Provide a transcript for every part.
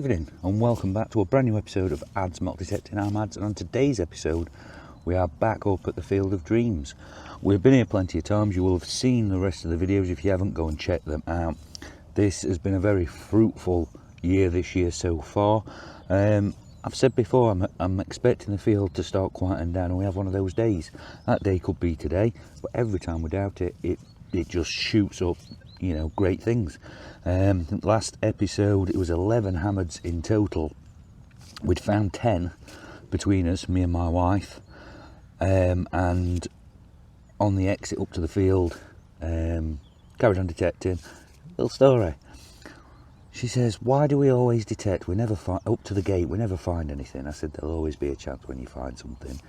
evening and welcome back to a brand new episode of Ads Mock Detecting. I'm Ads, and on today's episode we are back up at the Field of Dreams. We've been here plenty of times. You will have seen the rest of the videos. If you haven't, go and check them out. This has been a very fruitful year this year so far. I've said before, I'm expecting the field to start quieting down, and we have one of those days. That day could be today, but every time we doubt it, it just shoots up, you know, great things. Last episode it was 11 hammered in total. We'd found 10 between us, me and my wife, and on the exit up to the field, carried on detecting. Little story. She says, why do we always detect? We never find, up to the gate, we never find anything. I said, there'll always be a chance when you find something.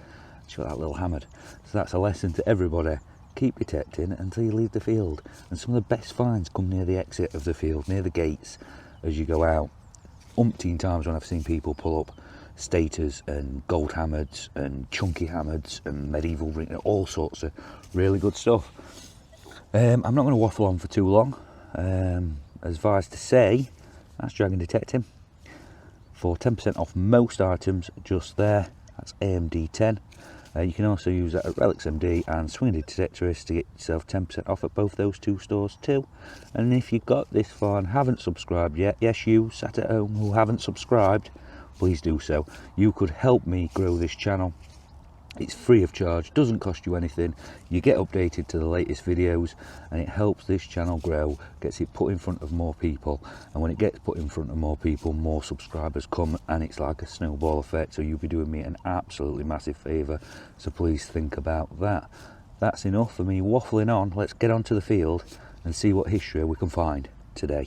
She got that little hammered. So that's a lesson to everybody. Keep detecting until you leave the field. And some of the best finds come near the exit of the field, near the gates as you go out. Umpteen times when I've seen people pull up staters and gold hammereds and chunky hammereds and medieval ring, all sorts of really good stuff. I'm not going to waffle on for too long. Advised to say, that's Dragon Detecting for 10% off most items just there. That's AMD 10. You can also use that at Relics MD and Swinging Detectorist to get yourself 10% off at both those two stores too. And if you got this far and haven't subscribed yet, yes, you sat at home who haven't subscribed, please do so. You could help me grow this channel. It's free of charge, doesn't cost you anything. You get updated to the latest videos and it helps this channel grow, gets it put in front of more people, and when it gets put in front of more people, more subscribers come, and it's like a snowball effect. So you'll be doing me an absolutely massive favour, so please think about that. That's enough for me waffling on. Let's get onto the field and see what history we can find today.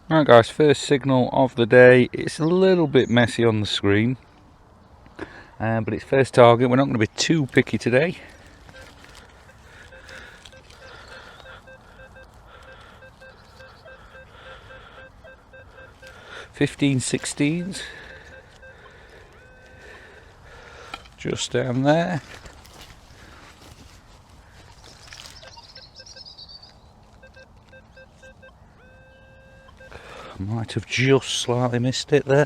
Alright guys, first signal of the day. It's a little bit messy on the screen, but it's first target. We're not going to be too picky today. $15.16s just down there. Might have just slightly missed it there.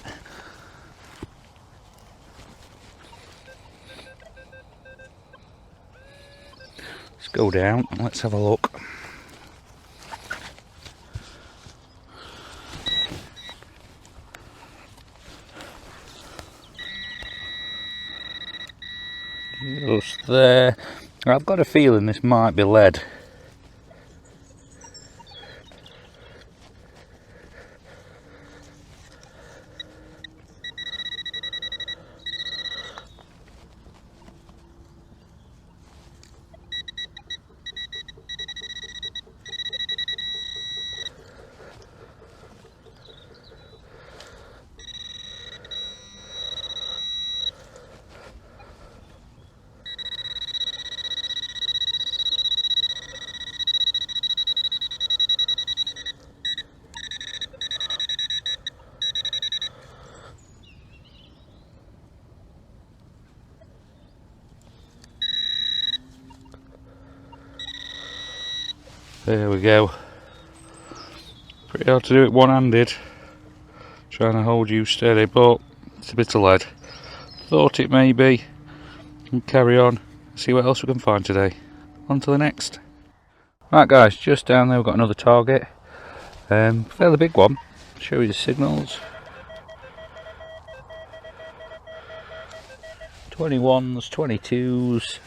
Let's go down and let's have a look. Just there. I've got a feeling this might be lead. There we go. Pretty hard to do it one-handed, trying to hold you steady, but it's a bit of lead. Thought it may be. We'll carry on, see what else we can find today. On to the next. Right guys, just down there we've got another target. Fairly big one. Show you the signals. 21s, 22s.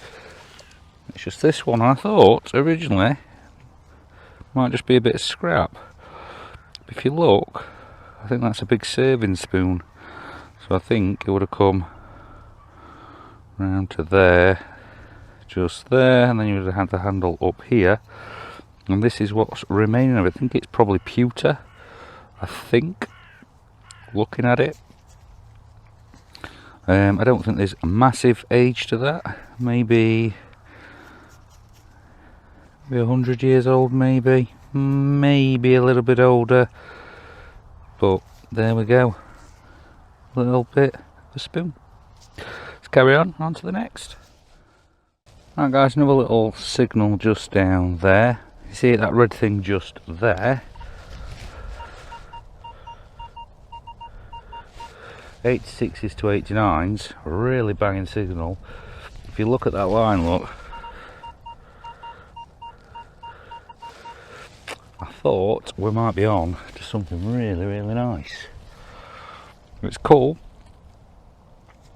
It's just this one I thought originally might just be a bit of scrap. If you look, I think that's a big serving spoon. So I think it would have come round to there, just there, and then you would have had the handle up here. And this is what's remaining of it. I think it's probably pewter. I think, looking at it. I don't think there's a massive age to that. Maybe 100 years old, maybe a little bit older, but there we go, a little bit of a spoon. Let's carry on to the next. Alright guys, another little signal just down there. You see that red thing just there? 86s to 89s, really banging signal. If you look at that line, look, I thought we might be on to something really, really nice. It's cool.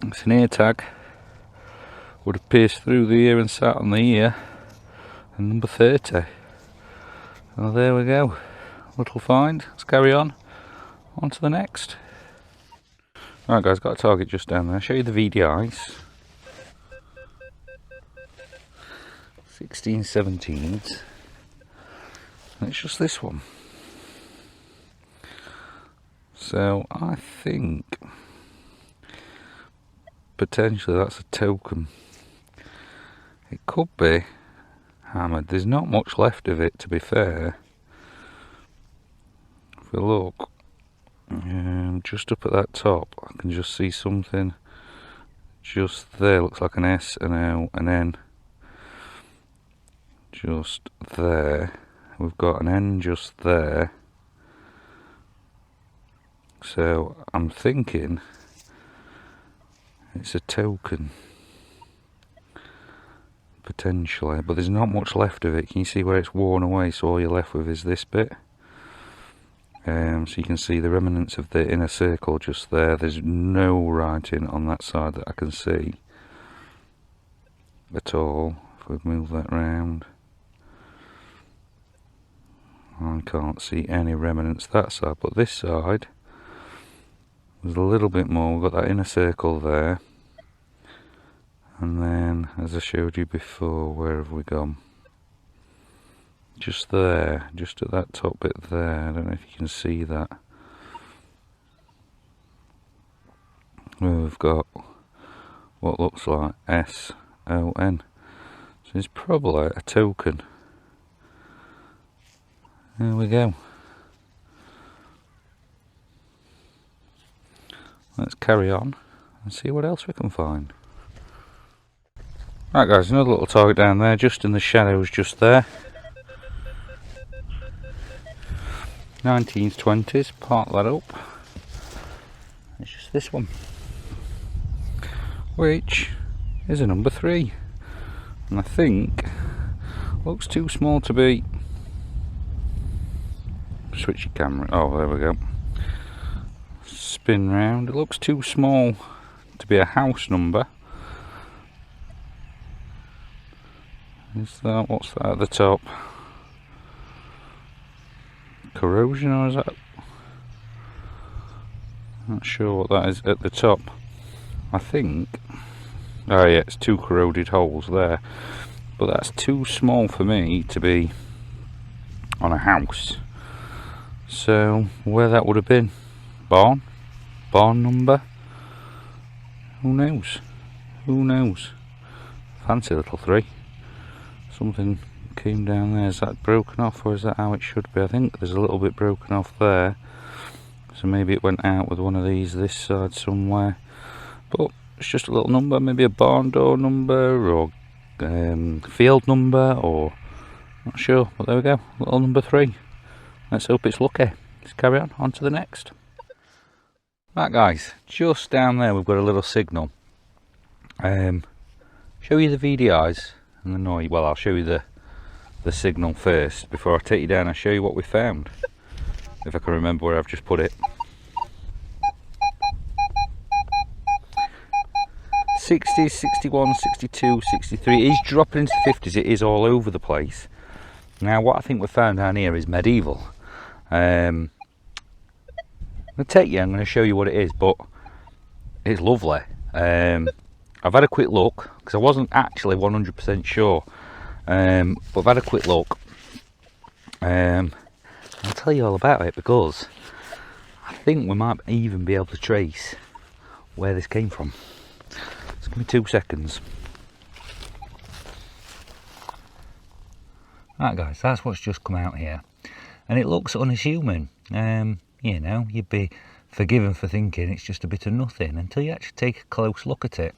It's an ear tag. Would have pierced through the ear and sat on the ear. And number 30. Well, there we go. Little find. Let's carry on. On to the next. Right guys, got a target just down there. I'll show you the VDIs. 16, 17s. And it's just this one. So I think potentially that's a token. It could be hammered. There's not much left of it, to be fair. If we look just up at that top, I can just see something just there. Looks like an S, an O, an N. Just there. We've got an N just there. So I'm thinking it's a token. Potentially, but there's not much left of it. Can you see where it's worn away? So all you're left with is this bit. So you can see the remnants of the inner circle just there. There's no writing on that side that I can see at all. If we move that round, I can't see any remnants that side, but this side there's a little bit more. We've got that inner circle there. And then, as I showed you before, where have we gone? Just there, just at that top bit there. I don't know if you can see that. We've got what looks like S-O-N. So it's probably a token. There we go. Let's carry on and see what else we can find. Right guys, another little target down there, just in the shadows just there. 19s, 20s, part that up. It's just this one, which is a number 3. And I think looks too small to be. Switch your camera. Oh, there we go. Spin round. It looks too small to be a house number. Is that, what's that at the top? Corrosion, or is that? Not sure what that is at the top. I think. Oh yeah, it's 2 corroded holes there. But that's too small for me to be on a house. So where that would have been? Barn number? Who knows? Who knows? Fancy little 3. Something came down there. Is that broken off, or is that how it should be? I think there's a little bit broken off there. So maybe it went out with one of these this side somewhere. But it's just a little number, maybe a barn door number, or field number, or not sure. But there we go, little number 3. Let's hope it's lucky. Let's carry on to the next. Right guys, just down there we've got a little signal. Show you the VDIs and the noise. Well, I'll show you the signal first before I take you down and show you what we found, if I can remember where I've just put it. 60s, 61, 62, 63. It is dropping into the 50s. It is all over the place. Now what I think we found down here is medieval. I'm going to take you, I'm going to show you what it is, but it's lovely. I've had a quick look because I wasn't actually 100% sure, but I've had a quick look. I'll tell you all about it because I think we might even be able to trace where this came from. Just give me 2 seconds. Right guys, that's what's just come out here, and it looks unassuming. You know, you'd be forgiven for thinking it's just a bit of nothing until you actually take a close look at it.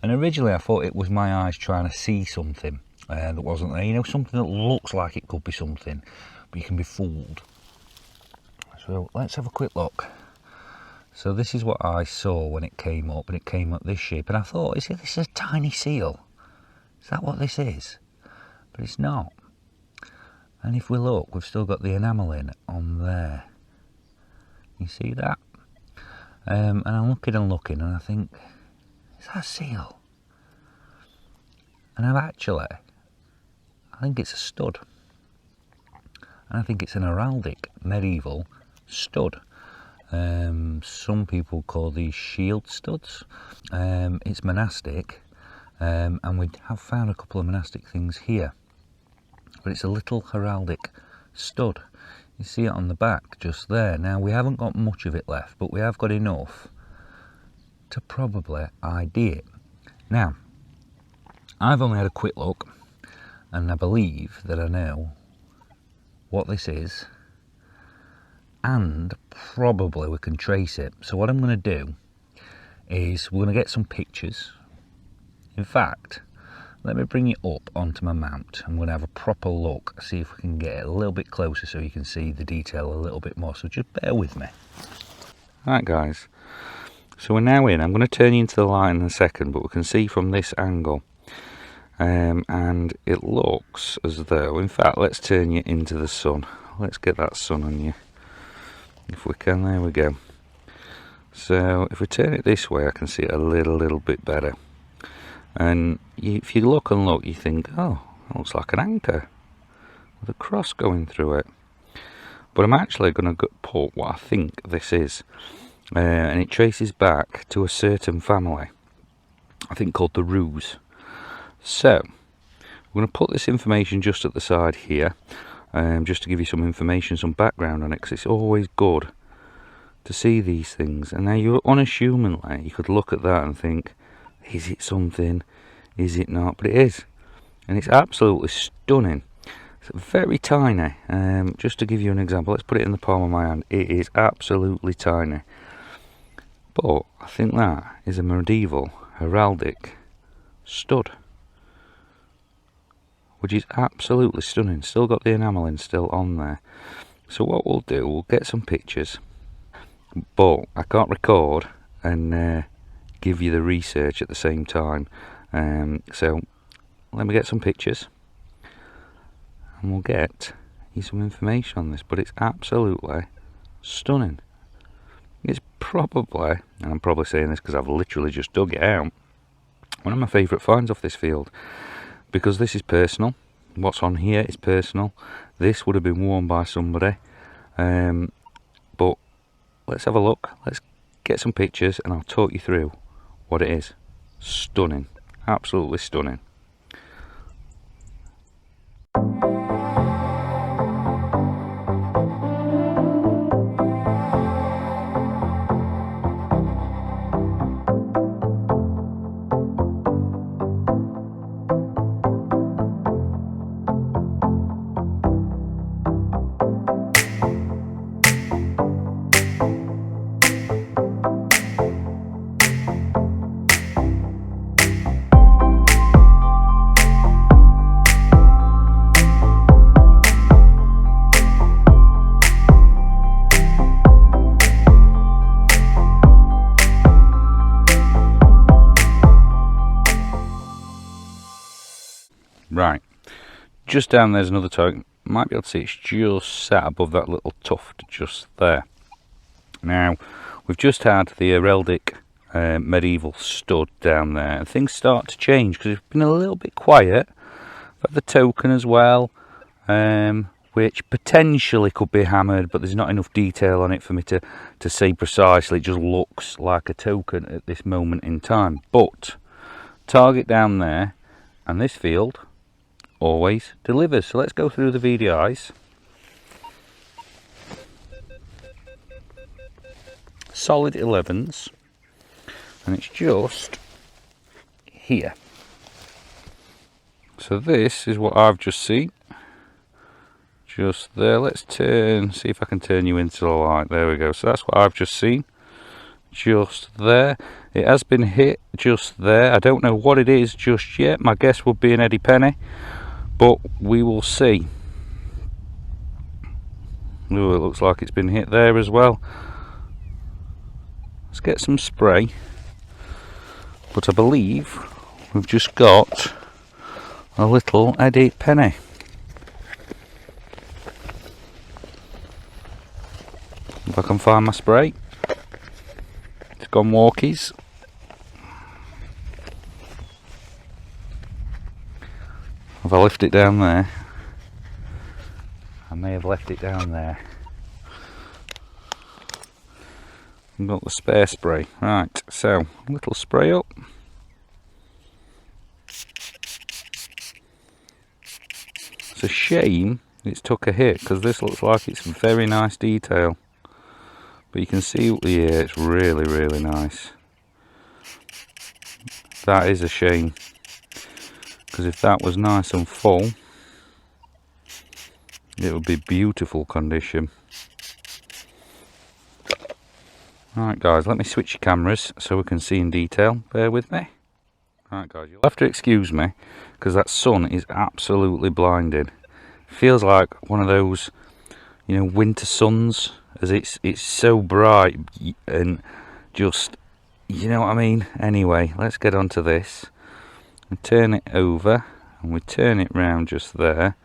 And originally I thought it was my eyes trying to see something that wasn't there. You know, something that looks like it could be something, but you can be fooled. So let's have a quick look, So this is what I saw when it came up, and it came up this shape, and I thought, this is a tiny seal? Is that what this is? But it's not. And if we look, we've still got the enameling on there. You see that? And I'm looking and looking, and I think, is that a seal? And I think it's a stud. And I think it's an heraldic medieval stud. Some people call these shield studs. It's monastic, and we have found a couple of monastic things here. But it's a little heraldic stud. You see it on the back just there. Now, we haven't got much of it left, but we have got enough to probably ID it. Now, I've only had a quick look, and I believe that I know what this is, and probably we can trace it. So what I'm going to do is we're going to get some pictures. In fact, let me bring it up onto my mount. I'm going to have a proper look, see if we can get it a little bit closer so you can see the detail a little bit more. So just bear with me. Right, guys, so we're now in. I'm going to turn you into the light in a second, but we can see from this angle, and it looks as though, in fact, let's turn you into the sun. Let's get that sun on you if we can. There we go. So if we turn it this way, I can see it a little bit better. And if you look and look, you think, oh, it looks like an anchor with a cross going through it. But I'm actually going to put what I think this is, and it traces back to a certain family, I think called the Roos. So we're going to put this information just at the side here, just to give you some information, some background on it, because it's always good to see these things. And now, you unassumingly, you could look at that and think, is it something? Is it not? But it is, and it's absolutely stunning. It's very tiny. Just to give you an example, let's put it in the palm of my hand. It is absolutely tiny, but I think that is a medieval heraldic stud, which is absolutely stunning. Still got the enameling still on there. So what we'll do, we'll get some pictures, but I can't record and give you the research at the same time. So let me get some pictures, and we'll get you some information on this. But it's absolutely stunning. It's probably, and I'm probably saying this because I've literally just dug it out, one of my favourite finds off this field, because this is personal. What's on here is personal. This would have been worn by somebody, but let's have a look. Let's get some pictures, and I'll talk you through what it is. Stunning, absolutely stunning. Right, just down there's another token. Might be able to see it's just sat above that little tuft just there. Now, we've just had the heraldic medieval stud down there, and things start to change because it's been a little bit quiet. But the token as well, which potentially could be hammered, but there's not enough detail on it for me to say precisely. It just looks like a token at this moment in time. But target down there, and this field always delivers. So let's go through the VDIs. Solid 11s, and it's just here. So this is what I've just seen, just there. Let's see if I can turn you into the light. There we go. So that's what I've just seen, just there. It has been hit just there. I don't know what it is just yet. My guess would be an Eddie Penny, but we will see. Ooh, it looks like it's been hit there as well. Let's get some spray. But I believe we've just got a little Edit penny. If I can find my spray. It's gone walkies. If I left it down there, I may have left it down there. I've got the spare spray. Right, so a little spray up. It's a shame it's took a hit, because this looks like it's very nice detail. But you can see, yeah, it's really, really nice. That is a shame. Because if that was nice and full, it would be beautiful condition. Right guys, let me switch your cameras so we can see in detail. Bear with me. Right guys, you'll have to excuse me because that sun is absolutely blinding. Feels like one of those, you know, winter suns, as it's so bright and just, you know what I mean. Anyway, let's get onto this. We turn it over and we turn it round just there,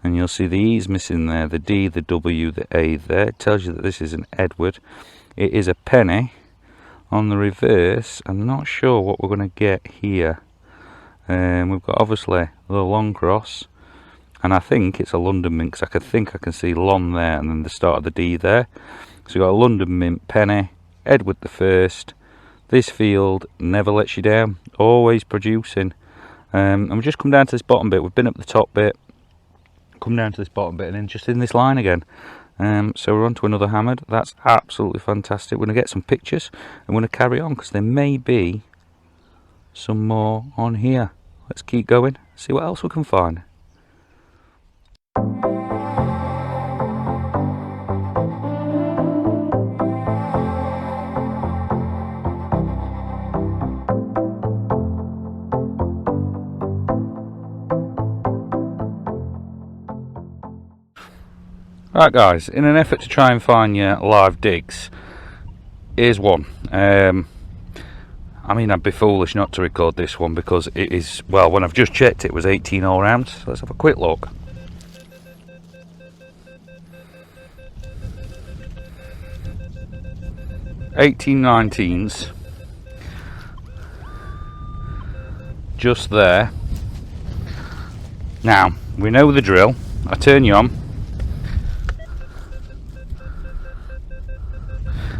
and you'll see the E's missing there, the D, the W, the A there. It tells you that this is an Edward. It is a penny. On the reverse, I'm not sure what we're going to get here. We've got obviously the long cross, and I think it's a London mint, because I can see Lon there and then the start of the D there. So we've got a London mint penny, Edward the First. This field never lets you down, always producing. And we just come down to this bottom bit. We've been up the top bit, come down to this bottom bit, and then just in this line again. So we're on to another hammered. That's absolutely fantastic. We're going to get some pictures and we're going to carry on, because there may be some more on here. Let's keep going, see what else we can find. Right guys, in an effort to try and find your live digs, here's one. I mean, I'd be foolish not to record this one, because it is, well, when I've just checked it was 18 all round. So let's have a quick look. (1819s) just there. Now we know the drill. I turn you on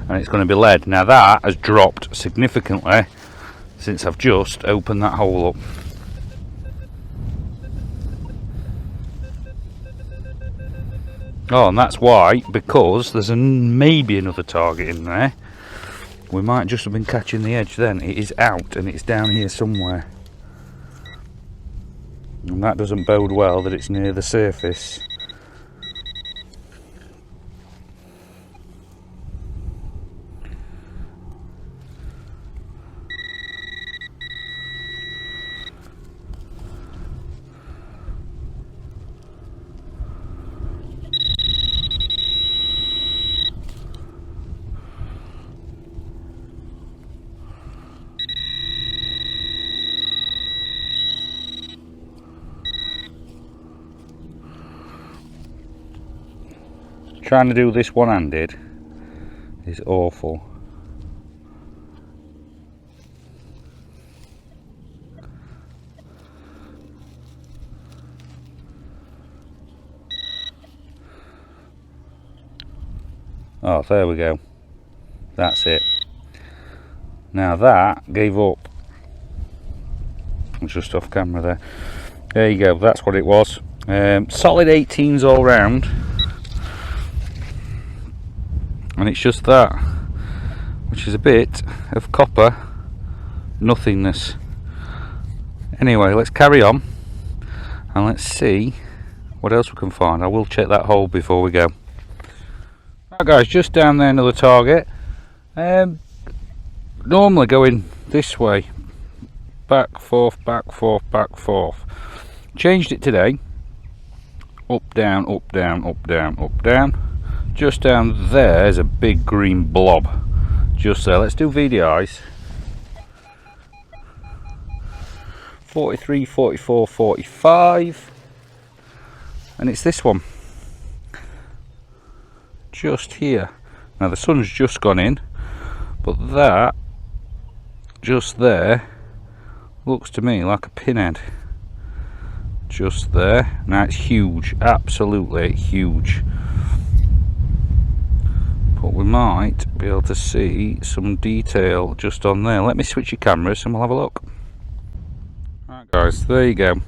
and it's going to be lead. Now that has dropped significantly since I've just opened that hole up. Oh, and that's why, because there's maybe another target in there. We might just have been catching the edge then. It is out and it's down here somewhere. And that doesn't bode well that it's near the surface. Trying to do this one-handed is awful. Oh, there we go. That's it. Now that gave up. It's just off camera there. There you go. That's what it was. Solid 18s all round. And it's just that, which is a bit of copper nothingness. Anyway, let's carry on and let's see what else we can find. I will check that hole before we go. Right guys, just down there another target. Normally going this way, back, forth, back, forth, back, forth. Changed it today. Up, down, up, down, up, down, up, down. Just down there is a big green blob. just there. Let's do VDIs. 43, 44, 45, and it's this one just here. Now the sun's just gone in, but that just there looks to me like a pinhead just there. Now it's huge, absolutely huge, but we might be able to see some detail just on there. Let me switch your cameras and we'll have a look. Right guys, there you go.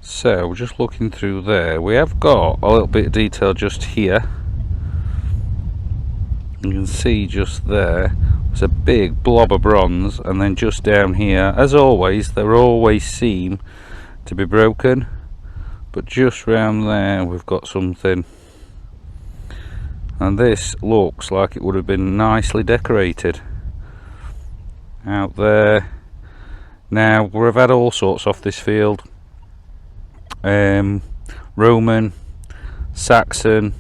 So we're just looking through there. We have got a little bit of detail just here. You can see just there, there's a big blob of bronze, and then just down here, as always, there always seem to be broken, but just round there we've got something, and this looks like it would have been nicely decorated out there. Now we've had all sorts off this field, Roman, Saxon,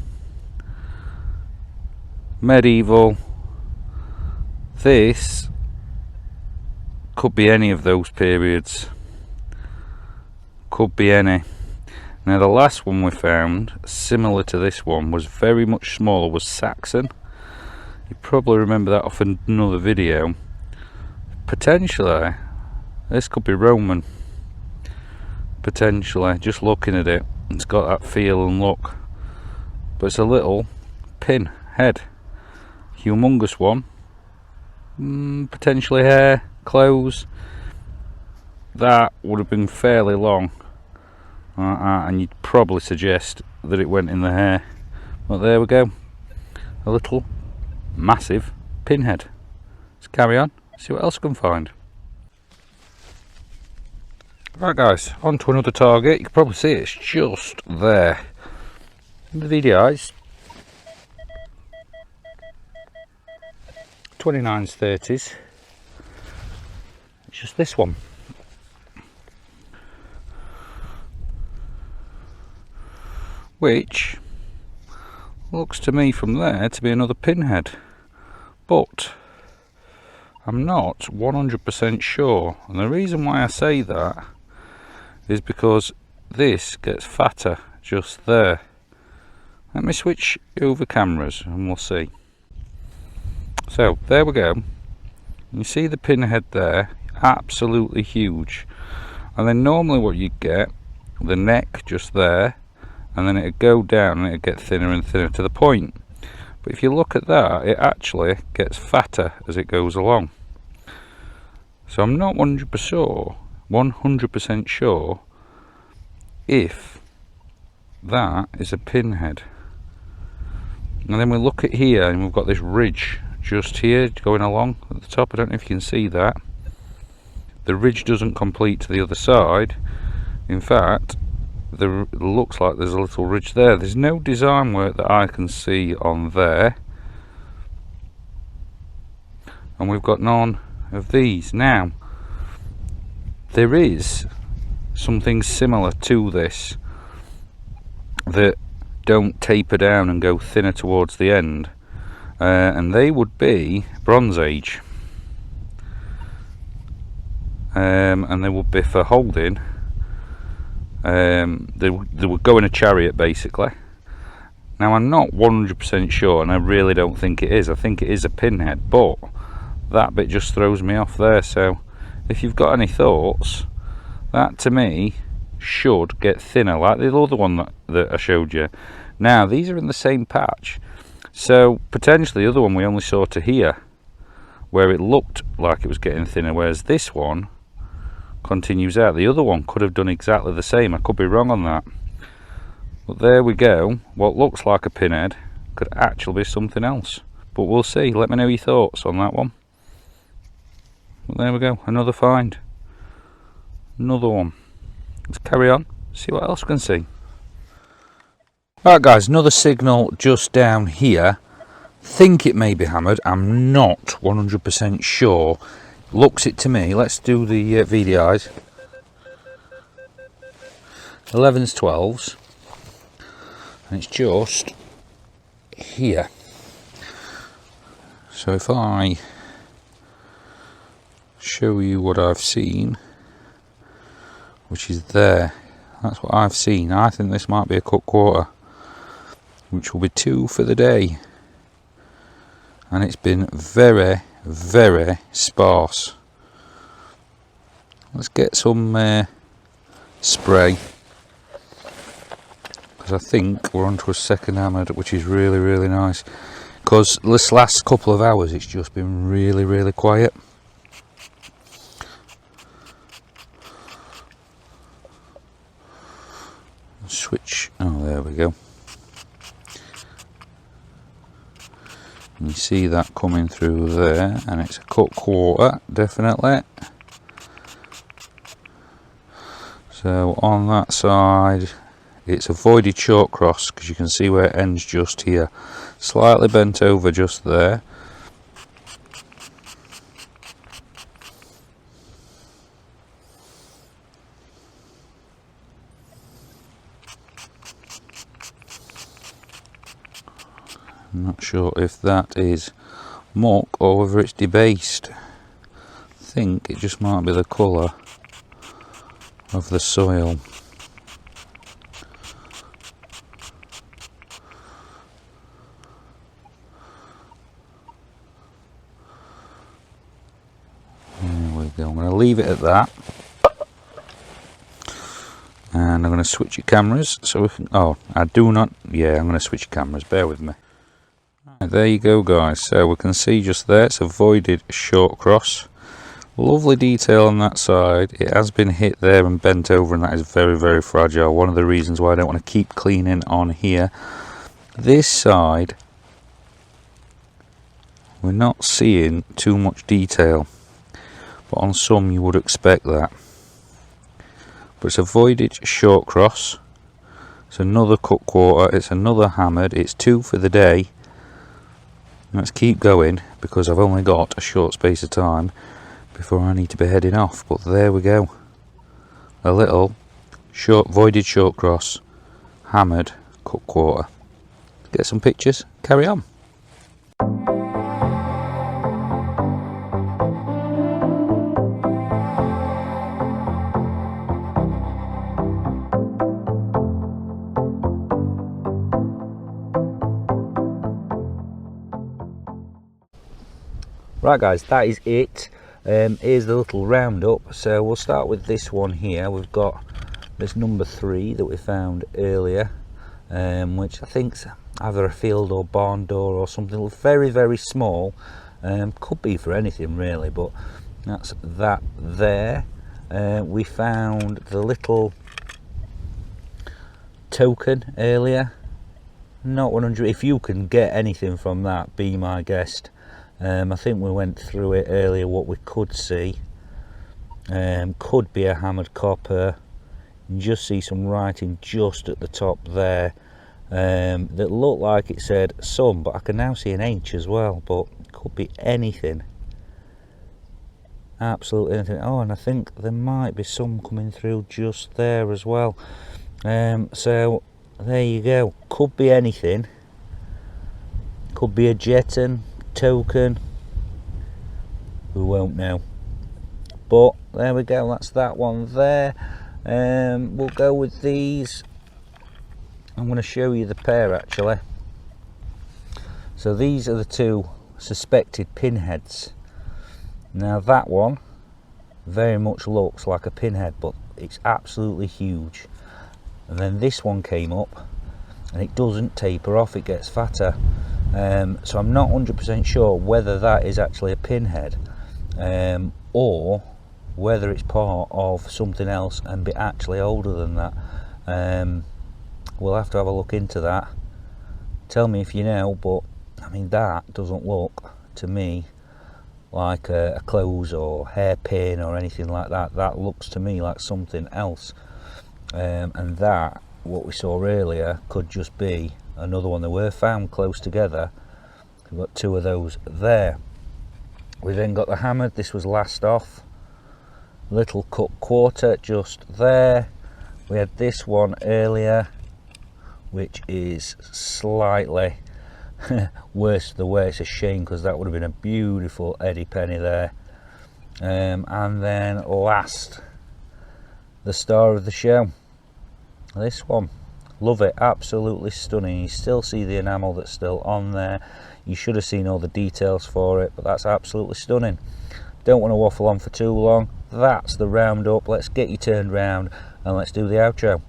medieval. This could be any of those periods, could be any. Now the last one we found similar to this one was very much smaller, was Saxon. You probably remember that off another video. Potentially this could be Roman, potentially, just looking at it. It's got that feel and look, but it's a little pin head, humongous one. Potentially hair, clothes. That would have been fairly long, and you'd probably suggest that it went in the hair. But there we go, a little massive pinhead. Let's carry on, see what else we can find. Right guys, on to another target. You can probably see it's just there in the VDIs. 29s, 30s. It's just this one. Which looks to me from there to be another pinhead, but I'm not 100% sure, and the reason why I say that is because this gets fatter just there. Let me switch over cameras and we'll see. So there we go. You see the pinhead there, absolutely huge. And then normally what you get, the neck just there, and then it'd go down and it'd get thinner and thinner to the point. But if you look at that, it actually gets fatter as it goes along. So I'm not 100% sure if that is a pinhead. And then we look at here and we've got this ridge just here going along at the top. I don't know if you can see that. The ridge doesn't complete to the other side. In fact, there looks like there's a little ridge there. There's no design work that I can see on there, and we've got none of these. Now there is something similar to this that don't taper down and go thinner towards the end, and they would be Bronze Age, and they would be for holding. They would go in a chariot basically. Now I'm not 100% sure, and I really don't think it is. I think it is a pinhead, but that bit just throws me off there. So if you've got any thoughts, that to me should get thinner like the other one that I showed you. Now these are in the same patch, so potentially the other one we only saw to here where it looked like it was getting thinner, whereas this one continues out. The other one could have done exactly the same. I could be wrong on that, but there we go. What looks like a pinhead could actually be something else, but we'll see. Let me know your thoughts on that one. But there we go, another find, another one. Let's carry on, see what else we can see. Alright guys, another signal just down here. Think it may be hammered, I'm not 100% sure. Looks it to me. Let's do the VDIs. 11s, 12s, and it's just here. So if I show you what I've seen, which is there, that's what I've seen. I think this might be a cut quarter, which will be 2 for the day, and it's been very, very sparse. Let's get some spray, because I think we're onto a second hammered, which is really, really nice, because this last couple of hours it's just been really, really quiet. Switch, oh there we go. You see that coming through there, and it's a cut quarter, definitely. So on that side it's a voided short cross, because you can see where it ends just here, slightly bent over just there. I'm not sure if that is muck or whether it's debased. I think it just might be the colour of the soil. There we go. I'm going to leave it at that. And I'm going to switch your cameras so we can... Oh, I do not... Yeah, I'm going to switch your cameras. Bear with me. There you go, guys. So we can see just there, it's a voided short cross. Lovely detail on that side. It has been hit there and bent over, and that is very, very fragile. One of the reasons why I don't want to keep cleaning on here. This side, we're not seeing too much detail, but on some you would expect that. But it's a voided short cross. It's another cut quarter. It's another hammered. It's 2 for the day. Let's keep going, because I've only got a short space of time before I need to be heading off. But there we go, a little short voided short cross, hammered cut quarter. Get some pictures, carry on. Right guys, that is it. Here's the little roundup. So we'll start with this one here. We've got this number 3 that we found earlier, which I think's either a field or barn door or something very, very small. Could be for anything really, but that's that there. We found the little token earlier. Not 100. If you can get anything from that, be my guest. I think we went through it earlier, what we could see. Could be a hammered copper. You can just see some writing just at the top there, that looked like it said some, but I can now see an H as well, but it could be anything. Absolutely anything. Oh, and I think there might be some coming through just there as well. So there you go. Could be anything. Could be a jeton, token, we won't know, but there we go, that's that one there. We'll go with these. I'm going to show you the pair actually. So these are the 2 suspected pinheads. Now that one very much looks like a pinhead, but it's absolutely huge. And then this one came up and it doesn't taper off, it gets fatter. So I'm not 100% sure whether that is actually a pinhead, or whether it's part of something else and be actually older than that. We'll have to have a look into that. Tell me if you know, but I mean that doesn't look to me like a clothes or hairpin or anything like that. That looks to me like something else, and that, what we saw earlier, could just be another one. They were found close together. We've got 2 of those there. We then got the hammered. This was last off. Little cut quarter just there. We had this one earlier, which is slightly worst of the way. It's a shame because that would have been a beautiful Eddie penny there. And then last, the star of the show, this one. Love it, absolutely stunning. You still see the enamel that's still on there. You should have seen all the details for it, but that's absolutely stunning. Don't want to waffle on for too long. That's the roundup. Let's get you turned round and let's do the outro.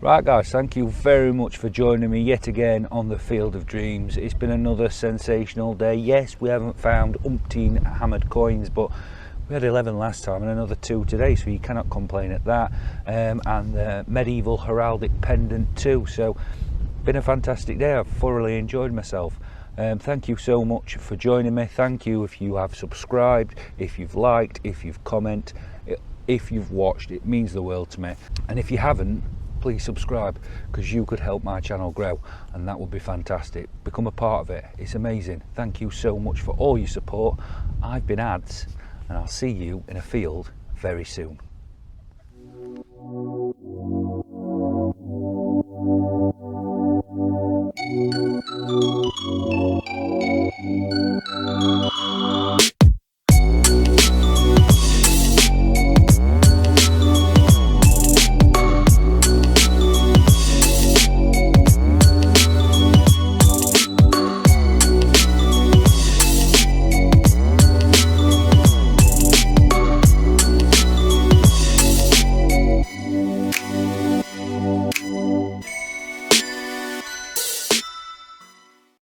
Right guys, thank you very much for joining me yet again on the Field of Dreams. It's been another sensational day. Yes, we haven't found umpteen hammered coins, but we had 11 last time and another 2 today, so you cannot complain at that. And the medieval heraldic pendant too. So been a fantastic day. I've thoroughly enjoyed myself. Thank you so much for joining me. Thank you if you have subscribed, if you've liked, if you've commented, if you've watched. It means the world to me. And if you haven't, please subscribe, because you could help my channel grow, and that would be fantastic. Become a part of it. It's amazing. Thank you so much for all your support. I've been Ads, and I'll see you in a field very soon.